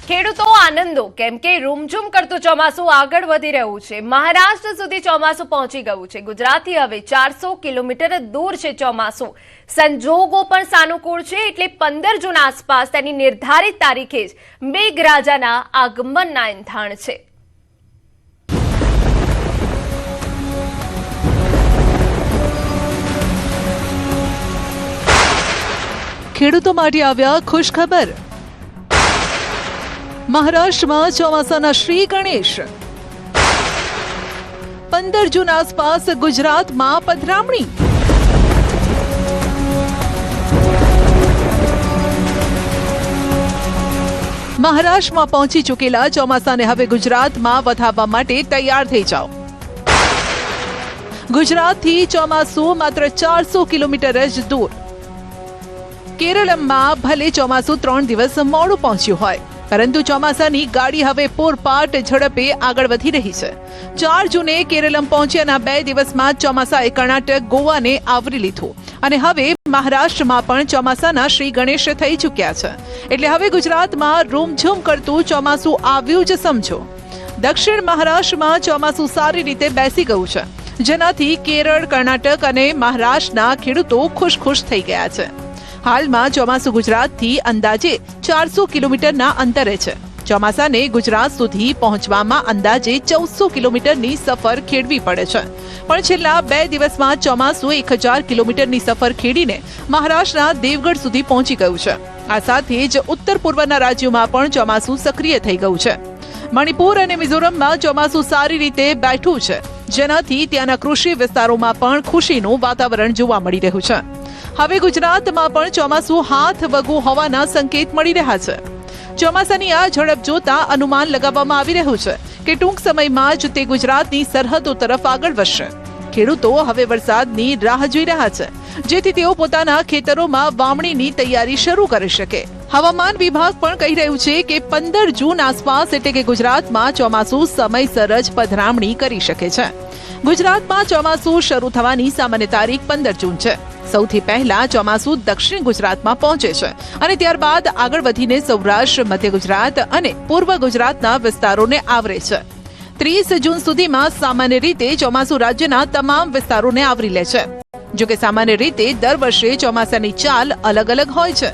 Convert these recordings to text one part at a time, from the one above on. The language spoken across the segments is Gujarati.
ખેડૂતો આનંદો કેમ કે રૂમઝૂમ કરતું ચોમાસું આગળ વધી રહ્યું છે। મહારાષ્ટ્ર સુધી ચોમાસું પહોંચી ગયું છે। ગુજરાતથી હવે 400 કિલોમીટર દૂર છે ચોમાસું। સંજોગો પણ સાનુકૂળ છે એટલે 15 જૂન આસપાસ તેની નિર્ધારિત તારીખે જ મેઘરાજાના આગમનના એંધાણ છે। ખેડૂતો માટે આવ્યા ખુશખબર। મહારાષ્ટ્રમાં ચોમાસાના શ્રી ગણેશ। 15 જૂન આસપાસ ગુજરાતમાં પધરામણી। મહારાષ્ટ્રમાં પહોંચી ચૂકેલા ચોમાસાને હવે ગુજરાતમાં વધાવવા માટે તૈયાર થઈ જાઓ। ગુજરાતથી ચોમાસું માત્ર 400 કિલોમીટર જ દૂર। કેરળમાં ભલે ચોમાસું 3 દિવસ મોડું પહોંચ્યું હોય, પરંતુ ચોમાસાની ગાડી હવે પૂરપાટ ઝડપે આગળ વધી રહી છે। 4 જૂને કેરળમ પહોંચ્યાના 2 દિવસમાં ચોમાસાએ કર્ણાટક, ગોવાને આવરી લીધું અને હવે મહારાષ્ટ્રમાં પણ ચોમાસાના શ્રી ગણેશ થઈ ચૂક્યા છે। એટલે હવે ગુજરાતમાં રૂમઝૂમ કરતું ચોમાસું આવ્યું જ સમજો। દક્ષિણ મહારાષ્ટ્રમાં ચોમાસું સારી રીતે બેસી ગયું છે, જેનાથી કેરળ, કર્ણાટક અને મહારાષ્ટ્રના ખેડૂતો ખુશ થઈ ગયા છે। હાલમાં ચોમાસું ગુજરાતથી અંદાજે 400 કિલોમીટરના અંતરે છે। ચોમાસાને ગુજરાત સુધી પહોંચવામાં અંદાજે 1400 કિલોમીટરની સફર ખેડવી પડે છે, પણ છેલ્લા 2 દિવસમાં ચોમાસું 1000 કિલોમીટરની સફર ખેડીને મહારાષ્ટ્રના દેવગઢ સુધી પહોંચી ગયું છે। આ સાથે જ ઉત્તર પૂર્વના રાજ્યોમાં પણ ચોમાસું સક્રિય થઈ ગયું છે। મણિપુર અને મિઝોરમમાં ચોમાસું સારી રીતે બેઠું છે, જેનાથી ત્યાંના કૃષિ વિસ્તારોમાં પણ ખુશીનું વાતાવરણ જોવા મળી રહ્યું છે। હવે ગુજરાતમાં પણ ચોમાસું હાથ વગું હોવાના સંકેત મળી રહ્યા છે। ચોમાસાની આ ઝડપ જોતા અનુમાન લગાવવામાં આવી રહ્યું છે કે ટૂંક સમયમાં જ તે ગુજરાતની સરહદો તરફ આગળ વધશે। ખેડૂતો હવે વરસાદની રાહ જોઈ રહ્યા છે, જેથી તેઓ પોતાના ખેતરોમાં વાવણીની તૈયારી શરૂ કરી શકે। હવામાન વિભાગ પણ કહી રહ્યું છે કે 15 જૂન આસપાસ એટલે કે ગુજરાતમાં ચોમાસું સમયસર જ પધરામણી કરી શકે છે। ગુજરાતમાં ચોમાસું શરૂ થવાની સામાન્ય તારીખ 15 જૂન છે। સૌથી પહેલા ચોમાસું દક્ષિણ ગુજરાતમાં પહોંચે છે અને ત્યારબાદ આગળ વધીને સૌરાષ્ટ્ર, મધ્ય ગુજરાત અને પૂર્વ ગુજરાતના વિસ્તારોને આવરે છે। 30 જૂન સુધીમાં સામાન્ય રીતે ચોમાસું રાજ્યના તમામ વિસ્તારોને આવરી લે છે। જોકે સામાન્ય રીતે દર વર્ષે ચોમાસાની ચાલ અલગ અલગ હોય છે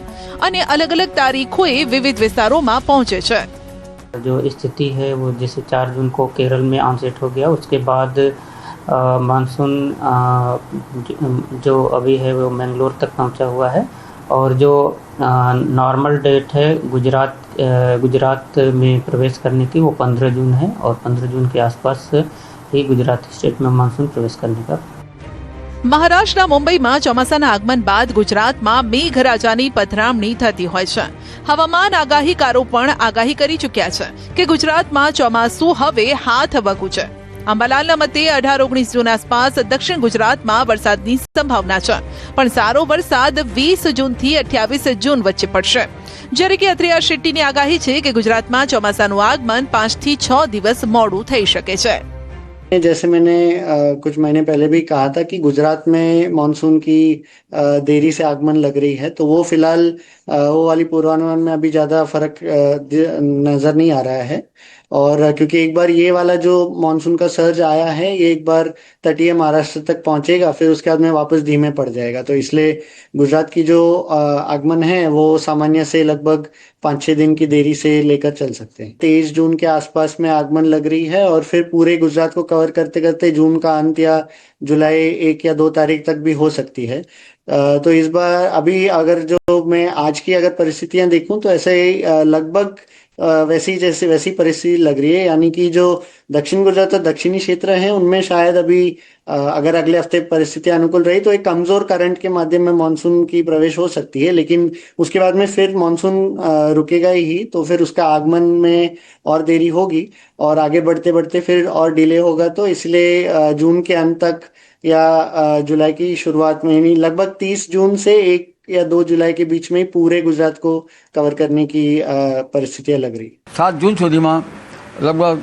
અને અલગ અલગ તારીખોએ વિવિધ વિસ્તારોમાં પહોંચે છે। जो स्थिति है वो जैसे 4 जून को केरल में ऑनसेट हो गया, उसके बाद मानसून जो अभी है वो मैंगलोर तक पहुंचा हुआ है और जो नॉर्मल डेट है गुजरात में प्रवेश करने की वो 15 जून है और 15 जून के आसपास ही गुजरात स्टेट में मानसून प्रवेश करने का। મહારાષ્ટ્રના મુંબઈમાં ચોમાસાના આગમન બાદ ગુજરાતમાં મેઘરાજાની પધરામણી થતી હોય છે। હવામાન આગાહીકારો પણ આગાહી કરી ચૂક્યા છે કે ગુજરાતમાં ચોમાસું હવે હાથ વગું છે। અંબાલાલના મતે 18-19 જૂન આસપાસ દક્ષિણ ગુજરાતમાં વરસાદની સંભાવના છે, પણ સારો વરસાદ 20 જૂનથી 28 જૂન વચ્ચે પડશે। જ્યારે કે અત્રિયા શેટ્ટીની આગાહી છે કે ગુજરાતમાં ચોમાસાનું આગમન 5 થી 6 દિવસ મોડું થઈ શકે છે। जैसे मैंने कुछ महीने पहले भी कहा था कि गुजरात में मानसून की देरी से आगमन लग रही है, तो वो फिलहाल वो वाली पूर्वानुमान में अभी ज़्यादा फर्क नज़र नहीं आ रहा है। और क्योंकि एक बार ये वाला जो मानसून का सर्ज आया है ये एक बार तटीय महाराष्ट्र तक पहुंचेगा, फिर उसके बाद में वापस धीमे पड़ जाएगा। तो इसलिए गुजरात की जो आगमन है वो सामान्य से लगभग 5-6 दिन की देरी से लेकर चल सकते हैं। 23 जून के आसपास में आगमन लग रही है और फिर पूरे गुजरात को कवर करते करते जून का अंत या जुलाई 1 या 2 तारीख तक भी हो सकती है। तो इस बार अभी अगर जो मैं आज की अगर परिस्थितियां देखूं तो ऐसे लगभग वैसी परिस्थिति लग रही है, यानी कि जो दक्षिण गुजरात और दक्षिणी क्षेत्र हैं उनमें शायद अभी अगर अगले हफ्ते परिस्थितियां अनुकूल रही तो एक कमजोर करंट के माध्यम में मानसून की प्रवेश हो सकती है, लेकिन उसके बाद में फिर मानसून रुकेगा ही, तो फिर उसका आगमन में और देरी होगी और आगे बढ़ते बढ़ते फिर और डिले होगा। तो इसलिए जून के अंत तक या जुलाई की शुरुआत में यानी लगभग 30 जून से 1 या 2 जुलाई के बीच में पूरे गुजरात को कवर करने की परिस्थितियां लग रही। 7 जून सुधीમાં લગભગ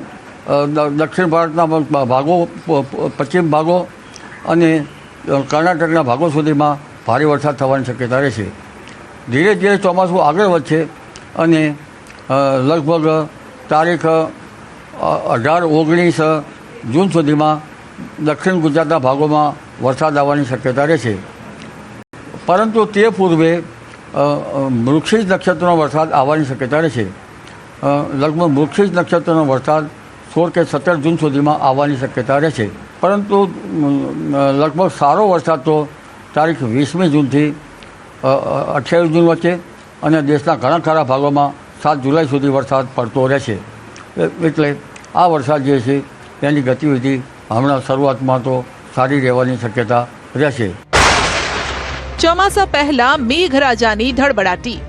દક્ષિણ ભારતના ભાગો, પશ્ચિમ ભાગો અને કર્ણાટકના ભાગો સુધીમાં ભારે વરસાદ થવાની શક્યતા રહેશે। ધીરે ધીરે ચોમાસું આગળ વધશે અને લગભગ તારીખ 18-19 જૂન સુધીમાં દક્ષિણ ગુજરાતના ભાગોમાં વરસાદ આવવાની શક્યતા રહેશે. પરંતુ તે પૂર્વે મૃગશીર્ષ નક્ષત્રનો વરસાદ આવવાની શક્યતા રહેશે. લગભગ મૃગશીર્ષ નક્ષત્રનો વરસાદ 16 કે 17 જૂન સુધીમાં આવવાની શક્યતા રહેશે. પરંતુ લગભગ સારો વરસાદ તો તારીખ 20મી જૂનથી 28 જૂન વચ્ચે અને દેશના ઘણા ખરા ભાગોમાં 7 જુલાઈ સુધી વરસાદ પડતો રહેશે. એટલે આ વરસાદ જે છે તેની ગતિવિધિ હમણાં શરૂઆતમાં તો સારી રહેવાની શક્યતા રહેશે. ચોમાસા પહેલા મેઘરાજાની ધડબડાટી.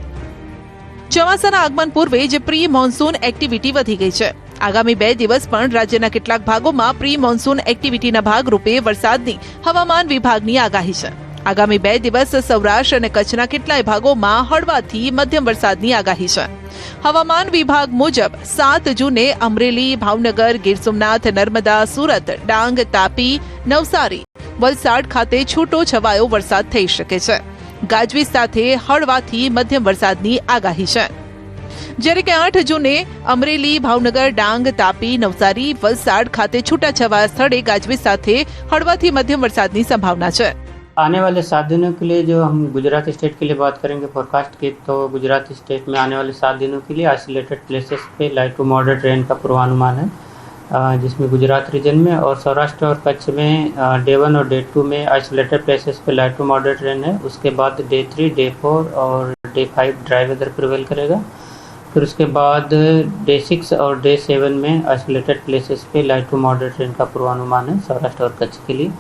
ચોમાસાના આગમન પૂર્વે જ પ્રી મોન્સૂન એક્ટિવિટી વધી ગઈ છે. આગામી 2 દિવસ પણ રાજ્યના કેટલાક ભાગોમાં પ્રી મોન્સૂન એક્ટિવિટીના ભાગરૂપે વરસાદની હવામાન વિભાગની આગાહી છે. આગામી 2 દિવસ સૌરાષ્ટ્ર અને કચ્છના કેટલાય ભાગોમાં હળવાથી મધ્યમ વરસાદની આગાહી છે. હવામાન વિભાગ મુજબ 7 જૂને અમરેલી, ભાવનગર, ગીર સોમનાથ, નર્મદા, સુરત, ડાંગ, તાપી, નવસારી, વલસાડ ખાતે છૂટો છવાયો વરસાદ થઈ શકે છે. ગાજવીજ સાથે હળવાથી મધ્યમ વરસાદની આગાહી છે. જ્યારે કે 8 જૂને અમરેલી, ભાવનગર, ડાંગ, તાપી, નવસારી, વલસાડ ખાતે છૂટાછવાયા સ્થળે ગાજવીજ સાથે હળવાથી મધ્યમ વરસાદની સંભાવના છે. आने वाले 7 दिनों के लिए जो हम गुजरात स्टेट के लिए बात करेंगे फोरकास्ट की, तो गुजरात स्टेट में आने वाले 7 दिनों के लिए आइसोलेटेड प्लेसेस पे लाइट टू मॉडरेट रेन का पूर्वानुमान है, जिसमें गुजरात रीजन में और सौराष्ट्र और कच्छ में डे 1 और डे 2 में आइसोलेटेड प्लेसेस पे लाइट टू मॉडरेट रेन है. उसके बाद डे 3, डे 4 और डे 5 ड्राई वेदर प्रिवेल करेगा. फिर उसके बाद डे 6 और डे 7 में आइसोलेटेड प्लेसेस पे लाइट टू मॉडरेट रेन का पूर्वानुमान है सौराष्ट्र और कच्छ के लिए.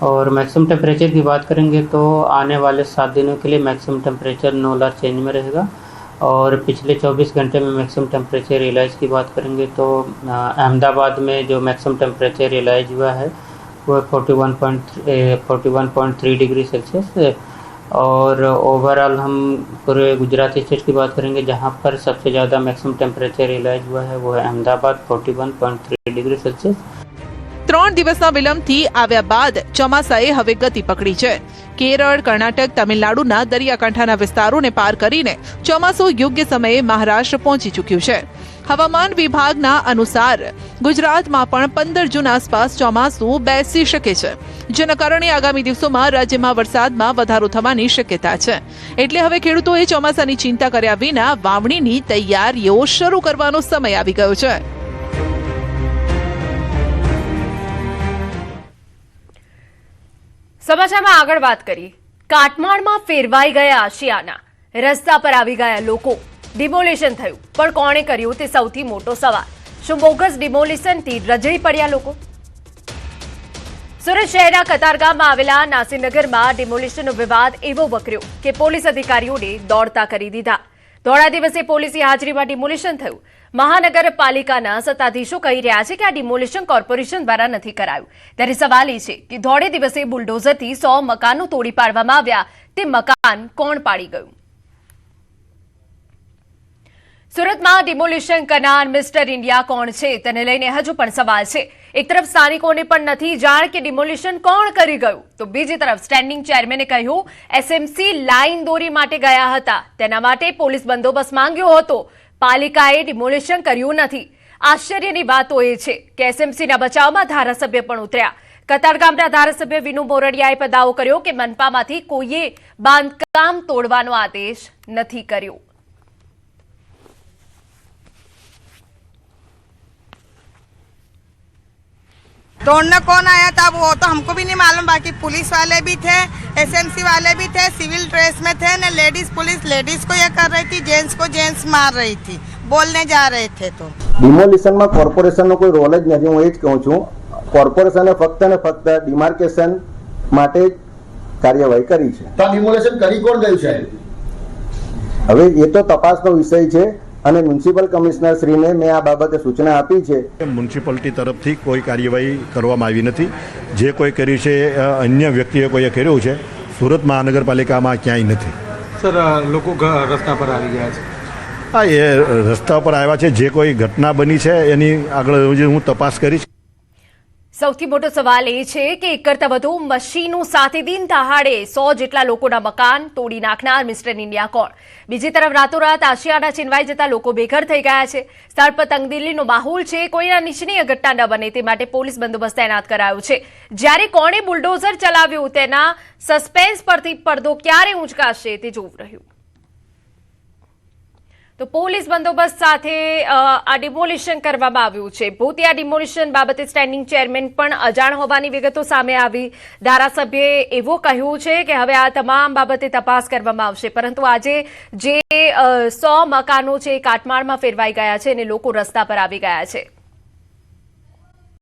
और मैक्सिमम टेम्परेचर की बात करेंगे तो आने वाले 7 दिनों के लिए मैक्सिमम टेम्परेचर नोलार चेंज में रहेगा. और पिछले 24 घंटे में मैक्सिमम टेम्परेचर रियलाइज की बात करेंगे तो अहमदाबाद में जो मैक्सिमम टेम्परेचर रियलाइज हुआ है वो 41.3 डिग्री सेल्सियस है. और ओवरऑल हम पूरे गुजरात स्टेट की बात करेंगे जहाँ पर सबसे ज़्यादा मैक्सिमम टेम्परेचर रियलाइज हुआ है वो है अहमदाबाद 41.3 डिग्री सेल्सियस. 3 દિવસના વિલંબથી આવ્યા બાદ ચોમાસાએ હવે ગતિ પકડી છે. કેરળ, કર્ણાટક, તમિલનાડુના દરિયાકાંઠાના વિસ્તારોને પાર કરીને ચોમાસું યોગ્ય સમયે મહારાષ્ટ્ર પહોંચી ચૂક્યું છે. હવામાન વિભાગના અનુસાર ગુજરાતમાં પણ 15 જૂન આસપાસ ચોમાસું બેસી શકે છે, જેના કારણે આગામી દિવસોમાં રાજ્યમાં વરસાદમાં વધારો થવાની શક્યતા છે. એટલે હવે ખેડૂતોએ ચોમાસાની ચિંતા કર્યા વિના વાવણીની તૈયારીઓ શરૂ કરવાનો સમય આવી ગયો છે. સમાચારમાં આગળ વાત કરી. કાટમાળમાં ફેરવાઈ ગયા આશિયાના, રસ્તા પર આવી ગયા લોકો, ડિમોલિશન થયું, પણ કોણે કર્યું તે સૌથી મોટો સવાલ. શું બોગસ ડિમોલિશનથી રજળી પડ્યા લોકો? સુરત શહેરના કતારગામમાં આવેલા નાસીનગરમાં ડિમોલિશનનો વિવાદ એવો વકર્યો કે પોલીસ અધિકારીઓને દોડતા કરી દીધા. ધોળા દિવસે પોલીસની હાજરીમાં ડિમોલિશન થયું. મહાનગરપાલિકાના સત્તાધીશો કહી રહ્યા છે કે આ ડિમોલિશન કોર્પોરેશન દ્વારા નથી કરાયું. ત્યારે સવાલ એ છે કે ધોળે દિવસે બુલડોઝરથી 100 મકાનો તોડી પાડવામાં આવ્યા, તે મકાન કોણ પાડી ગયું? સુરતમાં ડિમોલિશન કરનાર મિસ્ટર ઇન્ડિયા કોણ છે તેને લઈને હજુ પણ સવાલ છે. એક તરફ સ્થાનિકોને પણ નથી જાણ કે ડિમોલિશન કોણ કરી ગયું, તો બીજી તરફ સ્ટેન્ડિંગ ચેરમેને કહ્યું એસએમસી લાઇન દોરી માટે ગયા હતા, તેના માટે પોલીસ બંદોબસ્ત માંગ્યો હતો. પાલિકાએ ડિમોલિશન કર્યું નથી. આશ્ચર્યની વાત એ છે કે એસએમસીના બચાવમાં ધારાસભ્ય પણ ઉતર્યા. કતારગામના ધારાસભ્ય વિનુ બોરડિયાએ દાવો કર્યો કે મનપામાંથી કોઈએ બાંધકામ તોડવાનો આદેશ નથી કર્યો. तोड़ने कौन आया था वो तो हमको भी नहीं मालूम. बाकी पुलिस वाले भी थे, एसएमसी वाले भी थे, सिविल ड्रेस में थे ना. लेडीज पुलिस लेडीज को ये कर रही थी, जेंट्स को जेंट्स मार रही थी, बोलने जा रहे थे. तो ડિમોલિશનમાં કોર્પોરેશનનો કોઈ રોલ જ નથી. હું એ જ કહું છું, કોર્પોરેશને ફક્ત ને ફક્ત ડિમાર્કેશન માટે જ કાર્યવાહી કરી છે. તો ડિમોલિશન કરી કોણ ગયું છે? હવે એ તો તપાસનો વિષય છે અને મ્યુનિસિપલ કમિશનર શ્રીને મેં આ બાબતે સૂચના આપી છે. મ્યુનિસિપાલિટી તરફથી કોઈ કાર્યવાહી કરવામાં આવી નથી. જે કોઈ કર્યું છે અન્ય વ્યક્તિએ કોઈએ કર્યું છે. સુરત મહાનગરપાલિકામાં ક્યાંય નથી. સર, લોકો રસ્તા પર આવી ગયા છે. હા, એ રસ્તા પર આવ્યા છે. જે કોઈ ઘટના બની છે એની આગળ હું તપાસ કરીશ. સૌથી મોટો સવાલ એ છે કે એક કરતાં વધુ મશીનો સાથે દિન દહાડે 100 જેટલા લોકોના મકાન તોડી નાખનાર મિસ્ટર ઇન્ડિયા કોણ? બીજી તરફ રાતોરાત આશિયાના છીનવાઈ જતા લોકો બેઘર થઈ ગયા છે. સ્થળ પર તંગદિલીનો માહોલ છે. કોઈના નિશ્ચનીય ઘટના ન બને તે માટે પોલીસ બંદોબસ્ત તૈનાત કરાયો છે. જ્યારે કોણે બુલડોઝર ચલાવ્યું તેના સસ્પેન્સ પરથી પડદો ક્યારે ઊંચકાશે તે જોવું રહ્યું. તો પોલીસ બંદોબસ્ત સાથે આ ડિમોલિશન કરવામાં આવ્યું છે. ભૂતિયા ડિમોલિશન બાબતે સ્ટેન્ડિંગ ચેરમેન પણ અજાણ હોવાની વિગતો સામે આવી. ધારાસભ્યએ એવું કહ્યું છે કે હવે આ તમામ બાબતે તપાસ કરવામાં આવશે, પરંતુ આજે જે 100 મકાનો છે એ કાટમાળમાં ફેરવાઈ ગયા છે અને લોકો રસ્તા પર આવી ગયા છે.